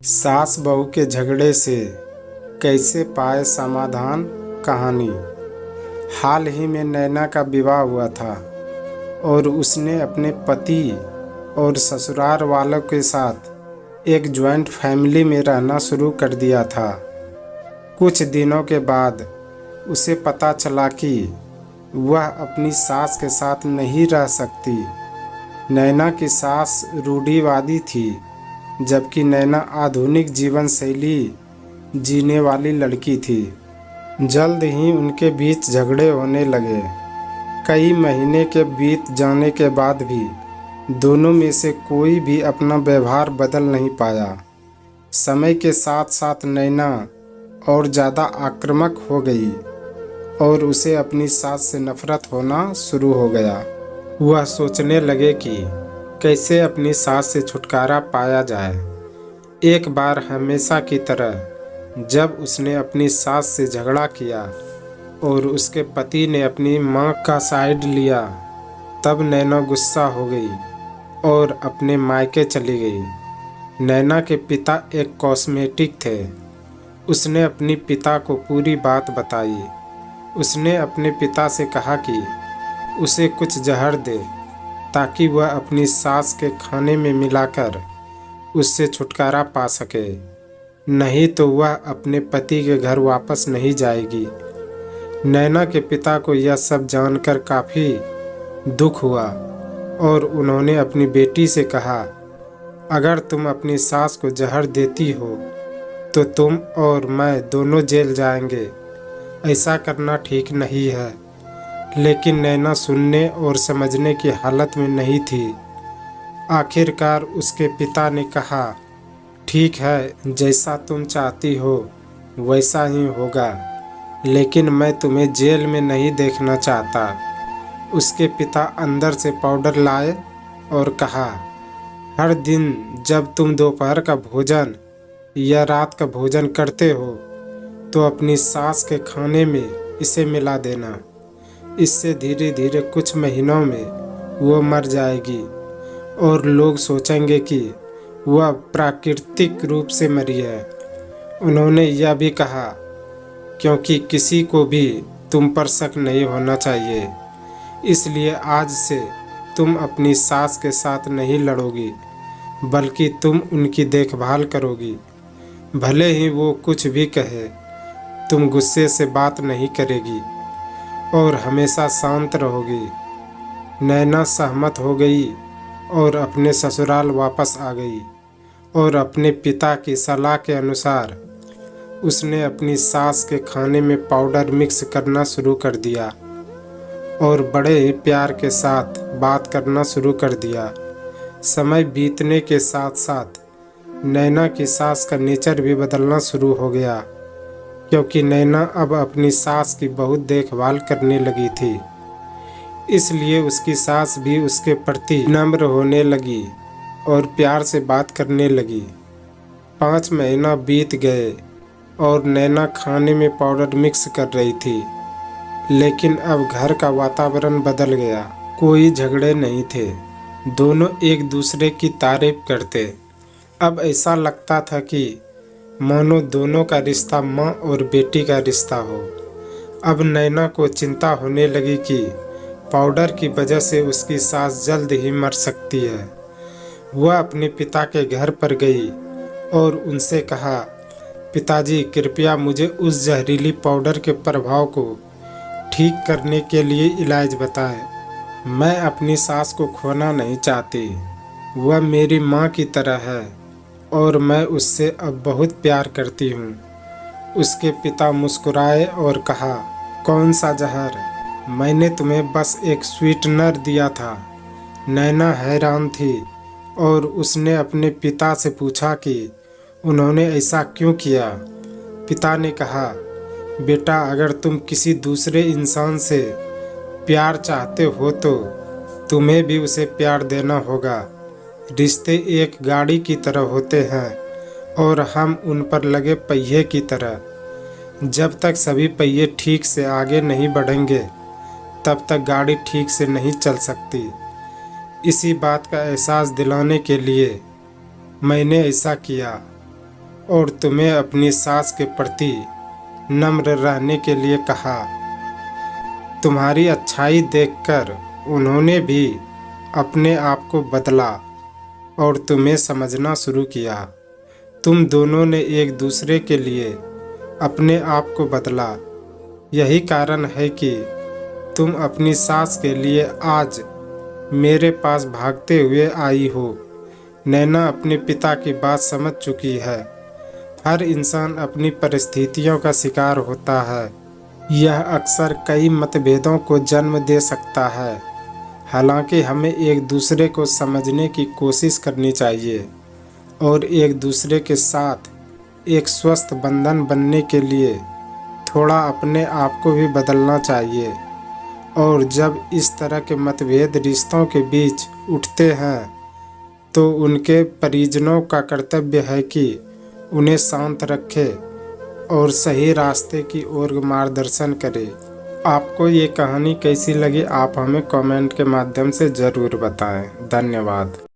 सास बहू के झगड़े से कैसे पाए समाधान। कहानी। हाल ही में नैना का विवाह हुआ था और उसने अपने पति और ससुराल वालों के साथ एक जॉइंट फैमिली में रहना शुरू कर दिया था। कुछ दिनों के बाद उसे पता चला कि वह अपनी सास के साथ नहीं रह सकती। नैना की सास रूढ़िवादी थी, जबकि नैना आधुनिक जीवन शैली जीने वाली लड़की थी। जल्द ही उनके बीच झगड़े होने लगे। कई महीने के बीत जाने के बाद भी दोनों में से कोई भी अपना व्यवहार बदल नहीं पाया। समय के साथ साथ नैना और ज़्यादा आक्रामक हो गई और उसे अपनी सास से नफरत होना शुरू हो गया। वह सोचने लगे कि कैसे अपनी सास से छुटकारा पाया जाए। एक बार हमेशा की तरह जब उसने अपनी सास से झगड़ा किया और उसके पति ने अपनी मां का साइड लिया, तब नैना गुस्सा हो गई और अपने मायके चली गई। नैना के पिता एक कॉस्मेटिक थे। उसने अपने पिता को पूरी बात बताई। उसने अपने पिता से कहा कि उसे कुछ जहर दे ताकि वह अपनी सास के खाने में मिलाकर उससे छुटकारा पा सके, नहीं तो वह अपने पति के घर वापस नहीं जाएगी। नैना के पिता को यह सब जानकर काफ़ी दुख हुआ और उन्होंने अपनी बेटी से कहा, अगर तुम अपनी सास को जहर देती हो तो तुम और मैं दोनों जेल जाएंगे। ऐसा करना ठीक नहीं है। लेकिन नैना सुनने और समझने की हालत में नहीं थी। आखिरकार उसके पिता ने कहा, ठीक है, जैसा तुम चाहती हो वैसा ही होगा, लेकिन मैं तुम्हें जेल में नहीं देखना चाहता। उसके पिता अंदर से पाउडर लाए और कहा, हर दिन जब तुम दोपहर का भोजन या रात का भोजन करते हो तो अपनी सास के खाने में इसे मिला देना। इससे धीरे धीरे कुछ महीनों में वो मर जाएगी और लोग सोचेंगे कि वह प्राकृतिक रूप से मरी है। उन्होंने यह भी कहा, क्योंकि किसी को भी तुम पर शक नहीं होना चाहिए, इसलिए आज से तुम अपनी सास के साथ नहीं लड़ोगी, बल्कि तुम उनकी देखभाल करोगी। भले ही वो कुछ भी कहे, तुम गुस्से से बात नहीं करेगी और हमेशा शांत रहोगी। नैना सहमत हो गई और अपने ससुराल वापस आ गई और अपने पिता की सलाह के अनुसार उसने अपनी सास के खाने में पाउडर मिक्स करना शुरू कर दिया और बड़े ही प्यार के साथ बात करना शुरू कर दिया। समय बीतने के साथ साथ नैना की सास का नेचर भी बदलना शुरू हो गया, क्योंकि नैना अब अपनी सास की बहुत देखभाल करने लगी थी। इसलिए उसकी सास भी उसके प्रति नम्र होने लगी और प्यार से बात करने लगी। 5 महीना बीत गए और नैना खाने में पाउडर मिक्स कर रही थी, लेकिन अब घर का वातावरण बदल गया। कोई झगड़े नहीं थे, दोनों एक दूसरे की तारीफ करते। अब ऐसा लगता था कि मानो दोनों का रिश्ता माँ और बेटी का रिश्ता हो। अब नैना को चिंता होने लगी कि पाउडर की वजह से उसकी सास जल्द ही मर सकती है। वह अपने पिता के घर पर गई और उनसे कहा, पिताजी, कृपया मुझे उस जहरीली पाउडर के प्रभाव को ठीक करने के लिए इलाज बताएं। मैं अपनी सास को खोना नहीं चाहती। वह मेरी माँ की तरह है और मैं उससे अब बहुत प्यार करती हूँ। उसके पिता मुस्कुराए और कहा, कौन सा जहर? मैंने तुम्हें बस एक स्वीटनर दिया था। नैना हैरान थी और उसने अपने पिता से पूछा कि उन्होंने ऐसा क्यों किया। पिता ने कहा, बेटा, अगर तुम किसी दूसरे इंसान से प्यार चाहते हो तो तुम्हें भी उसे प्यार देना होगा। रिश्ते एक गाड़ी की तरह होते हैं और हम उन पर लगे पहिए की तरह। जब तक सभी पहिए ठीक से आगे नहीं बढ़ेंगे तब तक गाड़ी ठीक से नहीं चल सकती। इसी बात का एहसास दिलाने के लिए मैंने ऐसा किया। और तुम्हें अपनी सास के प्रति नम्र रहने के लिए कहा। तुम्हारी अच्छाई देखकर उन्होंने भी अपने आप को बदला और तुम्हें समझना शुरू किया। तुम दोनों ने एक दूसरे के लिए अपने आप को बदला। यही कारण है कि तुम अपनी सास के लिए आज मेरे पास भागते हुए आई हो। नैना अपने पिता की बात समझ चुकी है। हर इंसान अपनी परिस्थितियों का शिकार होता है। यह अक्सर कई मतभेदों को जन्म दे सकता है। हालांकि हमें एक दूसरे को समझने की कोशिश करनी चाहिए और एक दूसरे के साथ एक स्वस्थ बंधन बनने के लिए थोड़ा अपने आप को भी बदलना चाहिए। और जब इस तरह के मतभेद रिश्तों के बीच उठते हैं तो उनके परिजनों का कर्तव्य है कि उन्हें शांत रखे और सही रास्ते की ओर मार्गदर्शन करे। आपको ये कहानी कैसी लगी आप हमें कमेंट के माध्यम से ज़रूर बताएं। धन्यवाद।